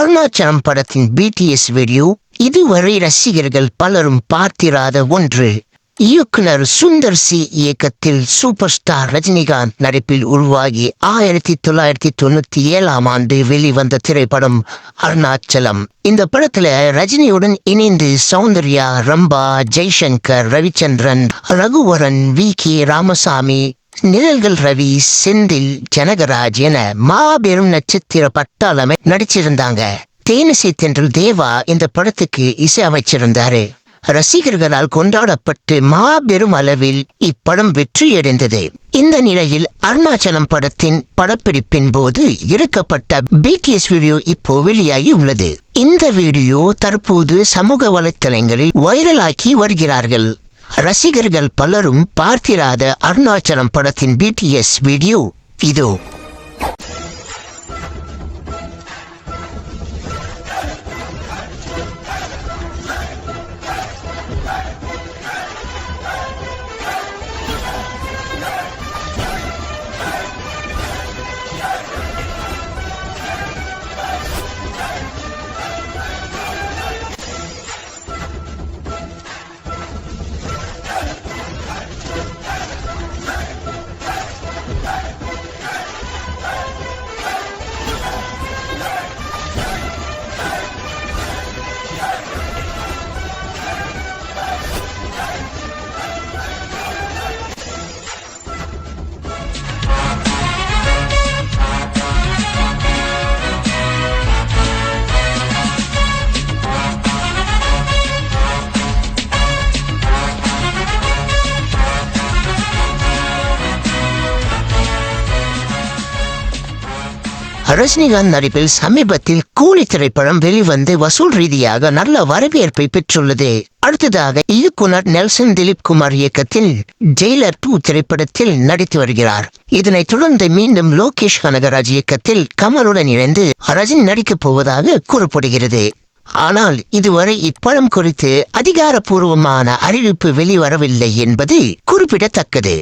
அருணாச்சலம் படத்தின் BTS video இதுவரை ரசிகர்கள் பலரும் பார்த்திராத ஒன்று. இயக்குனர் சுந்தர் சி இயக்கத்தில் சூப்பர் ஸ்டார் ரஜினிகாந்த் நடிப்பில் உருவாகி 1997 வெளிவந்த திரைப்படம் அருணாச்சலம். இந்த படத்துல ரஜினியுடன் இணைந்து சௌந்தர்யா, ரம்பா, ஜெய்சங்கர், ரவிச்சந்திரன், ரகுவரன், VK ராமசாமி, நிழல்கள் ரவி, செந்தில், ஜனகராஜ் என மாபெரும் நட்சத்திர பட்டாளமை நடிச்சிருந்தாங்க. தேனிசை தென்றல் தேவா இந்த படத்துக்கு இசை அமைச்சிருந்தாரு. ரசிகர்களால் கொண்டாடப்பட்டு மாபெரும் அளவில் இப்படம் வெற்றியடைந்தது. இந்த நிலையில் அருணாச்சலம் படத்தின் படப்பிடிப்பின் போது எடுக்கப்பட்ட BTS வீடியோ இப்போ வெளியாகி உள்ளது. இந்த வீடியோ தற்போது சமூக வலைத்தளங்களில் வைரலாக்கி வருகிறார்கள். ரசிகர்கள் பலரும் பார்த்திராத அருணாச்சலம் படத்தின் BTS வீடியோ இதோ. ரஜினிகாந்த் நடிப்பில் சமீபத்தில் கூலி திரைப்படம் வெளிவந்து வசூல் ரீதியாக நல்ல வரவேற்பை பெற்றுள்ளது. அடுத்ததாக இயக்குனர் நெல்சன் திலீப் குமார் இயக்கத்தில் ஜெயிலர் 2 திரைப்படத்தில் நடித்து வருகிறார். இதனைத் தொடர்ந்து மீண்டும் லோகேஷ் கனகராஜ் இயக்கத்தில் கமலுடன் இணைந்து ரஜினி நடிக்கப் போவதாக கூறப்படுகிறது. ஆனால் இதுவரை இப்படம் குறித்து அதிகாரப்பூர்வமான அறிவிப்பு வெளிவரவில்லை என்பது குறிப்பிடத்தக்கது.